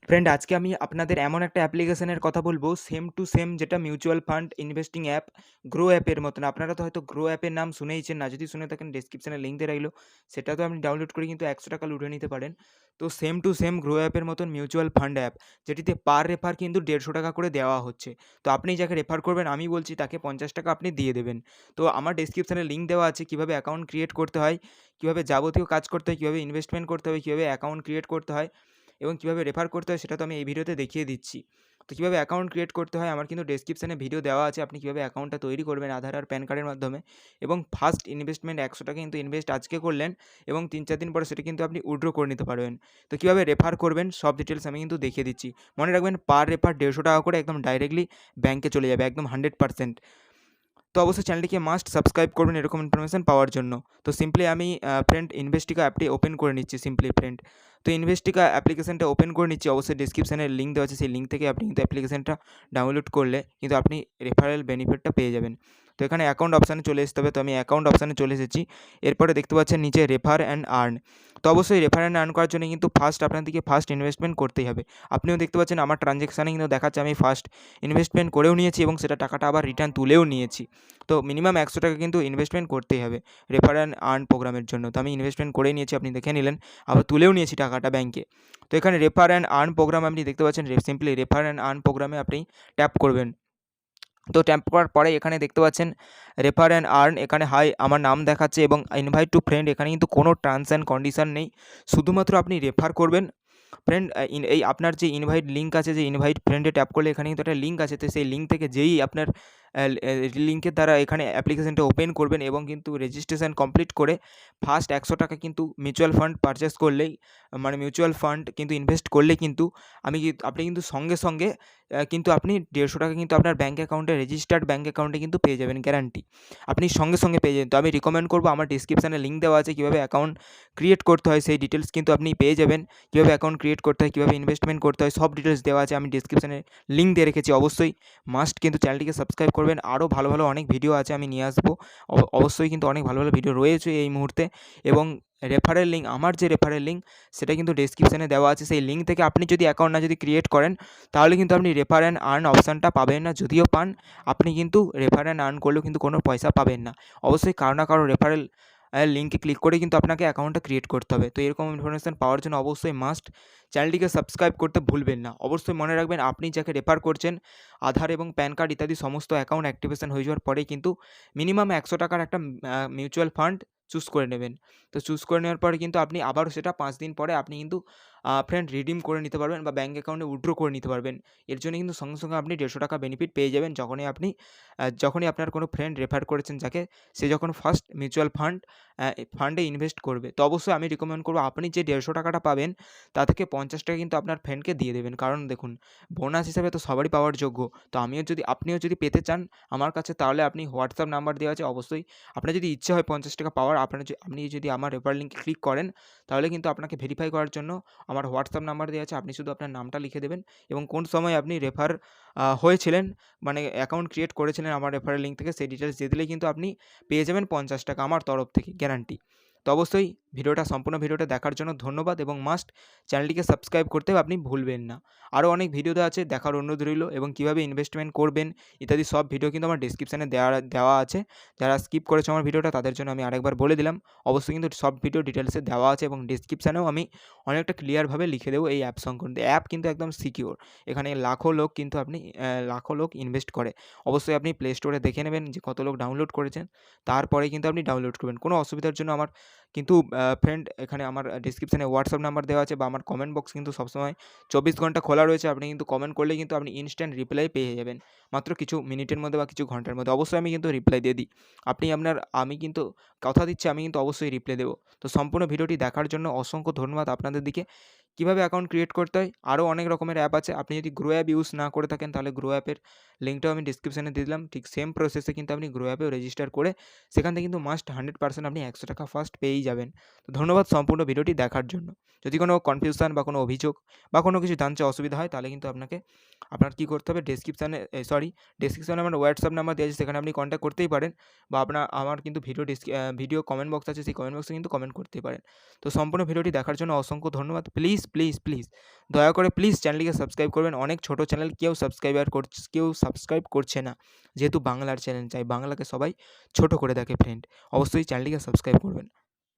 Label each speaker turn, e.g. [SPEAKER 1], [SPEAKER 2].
[SPEAKER 1] Friend, আজকে আমি আপনাদের এমন একটা অ্যাপ্লিকেশনের কথা বলবো, সেম টু সেম, যেটা mutual fund investing app grow অ্যাপের মতন। আপনারা তো হয়তো গ্রো অ্যাপের নাম শুনেইছেন, না যদি শুনে থাকেন ডেসক্রিপশনে লিঙ্ক দিয়ে রাখলো, সেটা তো আপনি ডাউনলোড করে কিন্তু 100 টাকা লুটে নিতে পারেন। তো সেম টু সেম গ্রো অ্যাপের মতন মিউচুয়াল ফান্ড অ্যাপ, যেটিতে পার রেফার কিন্তু 150 টাকা করে দেওয়া হচ্ছে। তো আপনি যাকে রেফার করবেন, আমি বলছি তাকে 50 টাকা আপনি দিয়ে দেবেন। তো আমার ডেসক্রিপশনে লিঙ্ক দেওয়া আছে, কীভাবে অ্যাকাউন্ট ক্রিয়েট করতে হয়, কীভাবে যাবতীয় কাজ করতে হয়, কীভাবে ইনভেস্টমেন্ট করতে হবে, কীভাবে অ্যাকাউন্ট ক্রিয়েট করতে হয় এবং কীভাবে রেফার করতে হয়, সেটা তো আমি এই ভিডিওতে দেখিয়ে দিচ্ছি। তো কীভাবে অ্যাকাউন্ট ক্রিয়েট করতে হয় আমার কিন্তু ডেসক্রিপশনে ভিডিও দেওয়া আছে। আপনি কীভাবে অ্যাকাউন্টটা তৈরি করবেন আধার আর প্যান কার্ডের মাধ্যমে, এবং ফার্স্ট ইনভেস্টমেন্ট 100 টাকা কিন্তু ইনভেস্ট আজকে করলেন এবং 3-4 দিন পরে সেটা কিন্তু আপনি উইথড্র করে নিতে পারবেন। তো কীভাবে রেফার করবেন সব ডিটেলস আমি কিন্তু দেখিয়ে দিচ্ছি। মনে রাখবেন, পার রেফার 150 টাকা করে একদম ডাইরেক্টলি ব্যাঙ্কে চলে যাবে, একদম 100%। তো অবশ্যই চ্যানেলটিকে মাস্ট সাবস্ক্রাইব করবেন এরকম ইনফরমেশন পাওয়ার জন্য। তো সিম্পলি আমি ফ্রেন্ড ইনভেস্টিকা অ্যাপটি ওপেন করে নিচ্ছি সিম্পলি ফ্রেন্ড। তো ইনভেস্টিকা অ্যাপ্লিকেশনটা ওপেন করে নিচ্ছি। অবশ্যই ডেসক্রিপশনে লিঙ্ক দেওয়া আছে, সেই লিঙ্ক থেকে আপনি কিন্তু অ্যাপ্লিকেশনটা ডাউনলোড করলে কিন্তু আপনি রেফারেল বেনিফিটটা পেয়ে যাবেন। তো এখানে অ্যাকাউন্ট অপশানে চলে আসতে হবে। তো আমি অ্যাকাউন্ট অপশানে চলে এসেছি। এরপরে দেখতে পাচ্ছেন নিচে রেফার অ্যান্ড আর্ন। তো অবশ্যই রেফার অ্যান্ড আর্ন করার জন্য কিন্তু আপনাদেরকে ফার্স্ট ইনভেস্টমেন্ট করতেই হবে। আপনিও দেখতে পাচ্ছেন আমার ট্রানজ্যাকশানে কিন্তু দেখাচ্ছে আমি ফার্স্ট ইনভেস্টমেন্ট করেও নিয়েছি এবং সেটা টাকাটা আবার রিটার্ন তুলেও নিয়েছি। তো মিনিমাম 100 টাকা কিন্তু ইনভেস্টমেন্ট করতেই হবে রেফার অ্যান্ড আর্ন প্রোগ্রামের জন্য। তো আমি ইনভেস্টমেন্ট করেই নিয়েছি, আপনি দেখে নিলেন, আবার তুলেও নিয়েছি টাকাটা ব্যাঙ্কে। তো এখানে রেফার অ্যান্ড আর্ন প্রোগ্রাম আপনি দেখতে পাচ্ছেন, সিম্পলি রেফার অ্যান্ড আর্ন প্রোগ্রামে আপনি ট্যাপ করবেন। তো ট্যাপ করার পরে এখানে দেখতে পাচ্ছেন রেফার অ্যান্ড আর্ন, এখানে হাই আমার নাম দেখাচ্ছে এবং ইনভাইট টু ফ্রেন্ড, এখানে কিন্তু কোনো টার্মস অ্যান্ড কন্ডিশন নেই, শুধুমাত্র আপনি রেফার করবেন। ফ্রেন্ড, এই আপনার যে ইনভাইট লিঙ্ক আছে, যে ইনভাইট ফ্রেন্ডে ট্যাপ করলে এখানে কিন্তু একটা লিঙ্ক আছে, তো সেই লিঙ্ক থেকে যেই আপনার লিঙ্কের দ্বারা এখানে অ্যাপ্লিকেশনটা ওপেন করবেন এবং কিন্তু রেজিস্ট্রেশন কমপ্লিট করে ফার্স্ট 100 টাকা কিন্তু মিউচুয়াল ফান্ড পারচেস করলেই, মানে মিউচুয়াল ফান্ড কিন্তু ইনভেস্ট করলে কিন্তু আপনি কিন্তু সঙ্গে সঙ্গে কিন্তু আপনি 150 টাকা কিন্তু আপনার ব্যাঙ্ক অ্যাকাউন্টে, রেজিস্টার্ড ব্যাঙ্ক অ্যাকাউন্টে কিন্তু পেয়ে যাবেন, গ্যারান্টি। আপনি সঙ্গে সঙ্গে পেয়ে যাবেন। তো আমি রিকমেন্ড করবো, আমার ডিসক্রিপশানে লিঙ্ক দেওয়া আছে, কীভাবে অ্যাকাউন্ট ক্রিয়েট করতে হয় সেই ডিটেলস কিন্তু আপনি পেয়ে যাবেন। কীভাবে অ্যাকাউন্ট ক্রিয়েট করতে হয়, কীভাবে ইনভেস্টমেন্ট করতে হয়, সব ডিটেলস দেওয়া আছে, আমি ডিসক্রিপশানে লিঙ্ক দিয়ে রেখেছি। অবশ্যই মাস্ট কিন্তু চ্যানেলটিকে সাবস্ক্রাইব করবেন। আরও ভালো ভালো অনেক ভিডিও আছে, আমি নিয়ে আসবো। অবশ্যই কিন্তু অনেক ভালো ভালো ভিডিও রয়েছে এই মুহূর্তে। এবং রেফারেল লিঙ্ক, আমার যে রেফারেল লিঙ্ক সেটা কিন্তু ডেসক্রিপশানে দেওয়া আছে। সেই লিঙ্ক থেকে আপনি যদি অ্যাকাউন্ট না যদি ক্রিয়েট করেন, তাহলে কিন্তু আপনি রেফার অ্যান্ড আর্ন অপশানটা পাবেন না। যদিও পান, আপনি কিন্তু রেফার অ্যান্ড আর্ন করলেও কিন্তু কোনো পয়সা পাবেন না। অবশ্যই কারো না কারো রেফারেল লিঙ্কে ক্লিক করে কিন্তু আপনাকে অ্যাকাউন্টটা ক্রিয়েট করতে হবে। তো এরকম ইনফরমেশান পাওয়ার জন্য অবশ্যই মাস্ট চ্যানেলটিকে সাবস্ক্রাইব করতে ভুলবেন না। অবশ্যই মনে রাখবেন, আপনি যাকে রেফার করছেন, আধার এবং প্যান কার্ড ইত্যাদি সমস্ত অ্যাকাউন্ট অ্যাক্টিভেশন হয়ে যাওয়ার পরেই কিন্তু মিনিমাম 100 টাকার একটা মিউচুয়াল ফান্ড চুজ করে নেবেন। তো চুজ করে নেওয়ার পরে কিন্তু আপনি আবারও সেটা 5 দিন পরে আপনি কিন্তু ফ্রেন্ড রিডিম করে নিতে পারবেন বা ব্যাঙ্ক অ্যাকাউন্টে উইথড্র করে নিতে পারবেন। এর জন্য কিন্তু সঙ্গে সঙ্গে আপনি 150 টাকা বেনিফিট পেয়ে যাবেন, যখনই আপনার কোনো ফ্রেন্ড রেফার করেছেন যাকে, সে যখন ফার্স্ট মিউচুয়াল ফান্ডে ইনভেস্ট করবে। তো অবশ্যই আমি রিকমেন্ড করবো, আপনি যে 150 টাকাটা পাবেন তা থেকে 50 টাকা কিন্তু আপনার ফ্রেন্ডকে দিয়ে দেবেন। কারণ দেখুন, বোনাস হিসাবে তো সবারই পাওয়ার যোগ্য। তো আপনিও যদি পেতে চান আমার কাছে, তাহলে আপনি হোয়াটসঅ্যাপ নাম্বার দেওয়া আছে, অবশ্যই আপনার যদি ইচ্ছে হয় 50 টাকা পাওয়ার, আপনি যদি আমার রেফার লিঙ্কে ক্লিক করেন, তাহলে কিন্তু আপনাকে ভেরিফাই করার জন্য আমার হোয়াটসঅ্যাপ নাম্বার দেওয়া আছে। আপনি শুধু আপনার নামটা লিখে দেবেন এবং কোন সময় আপনি রেফার হয়েছিলেন, মানে অ্যাকাউন্ট ক্রিয়েট করেছিলেন আমার রেফারেল লিঙ্ক থেকে, সেই ডিটেলস দিয়ে দিলেই কিন্তু আপনি পেয়ে যাবেন 50 টাকা আমার তরফ থেকে, গ্যারান্টি। তো অবশ্যই সম্পূর্ণ ভিডিওটা দেখার জন্য ধন্যবাদ এবং মাস্ট চ্যানেলটিকে সাবস্ক্রাইব করতেও আপনি ভুলবেন না। আরও অনেক ভিডিও দেওয়া আছে, দেখার অনুরোধ রইল, এবং কীভাবে ইনভেস্টমেন্ট করবেন ইত্যাদি সব ভিডিও কিন্তু আমার ডিসক্রিপশানে দেওয়া আছে। যারা স্কিপ করেছে আমার ভিডিওটা, তাদের জন্য আমি আরেকবার বলে দিলাম। অবশ্যই কিন্তু সব ভিডিও ডিটেলসে দেওয়া আছে এবং ডিসক্রিপশানেও আমি অনেকটা ক্লিয়ারভাবে লিখে দেবো এই অ্যাপ সংক্রান্ত। অ্যাপ কিন্তু একদম সিকিউর। এখানে লাখো লোক ইনভেস্ট করে। অবশ্যই আপনি প্লে স্টোরে দেখে নেবেন যে কত লোক ডাউনলোড করেছেন, তারপরে কিন্তু আপনি ডাউনলোড করবেন। কোনো অসুবিধার জন্য আমার কিন্তু ফ্রেন্ড, এখানে আমার ডিসক্রিপশানে হোয়াটসঅ্যাপ নাম্বার দেওয়া আছে, বা আমার কমেন্ট বক্স কিন্তু সবসময় 24 ঘন্টা খোলা রয়েছে। আপনি কিন্তু কমেন্ট করলে কিন্তু আপনি ইনস্ট্যান্ট রিপ্লাই পেয়ে যাবেন, মাত্র কিছু মিনিটের মধ্যে বা কিছু ঘন্টার মধ্যে। অবশ্যই আমি কিন্তু রিপ্লাই দিয়ে দিই। আমি কিন্তু কথা দিচ্ছি, আমি কিন্তু অবশ্যই রিপ্লাই দেবো। তো সম্পূর্ণ ভিডিওটি দেখার জন্য অসংখ্য ধন্যবাদ আপনাদের দিকে। কীভাবে অ্যাকাউন্ট ক্রিয়েট করতে হয়, আরও অনেক রকমের অ্যাপ আছে। আপনি যদি গ্রো অ্যাপ ইউজ না করে থাকেন, তাহলে গ্রো অ্যাপের লিঙ্কটাও আমি ডিসক্রিপশানে দিয়ে দিলাম। ঠিক সেম প্রসেসে কিন্তু আপনি গ্রো অ্যাপেও রেজিস্টার করে সেখান থেকে কিন্তু মাস্ট 100% আপনি 100 টাকা ফার্স্ট পেয়েই যাবেন। তো ধন্যবাদ সম্পূর্ণ ভিডিওটি দেখার জন্য। যদি কোনো কনফিউশন বা কোনো অভিযোগ বা কোনো কিছু জানতে অসুবিধা হয়, তাহলে কিন্তু আপনার কী করতে হবে, ডেসক্রিপশানে আমার হোয়াটসঅ্যাপ নাম্বার দেওয়া আছে, সেখানে আপনি কন্ট্যাক্ট করতেই পারেন, বা আমার কিন্তু ভিডিও কমেন্ট বক্স আছে, সেই কমেন্ট বক্সে কিন্তু কমেন্ট করতেই পারেন। তো সম্পূর্ণ ভিডিওটি দেখার জন্য অসংখ্য ধন্যবাদ। প্লিজ প্লিজ দয়া করে প্লিজ চ্যানেলটিকে সাবস্ক্রাইব করবেন। অনেক ছোট চ্যানেল কেউ সাবস্ক্রাইব করছে না। যেহেতু বাংলার চ্যানেল, চাই বাংলাকে সবাই ছোট করে দেখে ফ্রেন্ড। অবশ্যই চ্যানেলটিকে সাবস্ক্রাইব করবেন।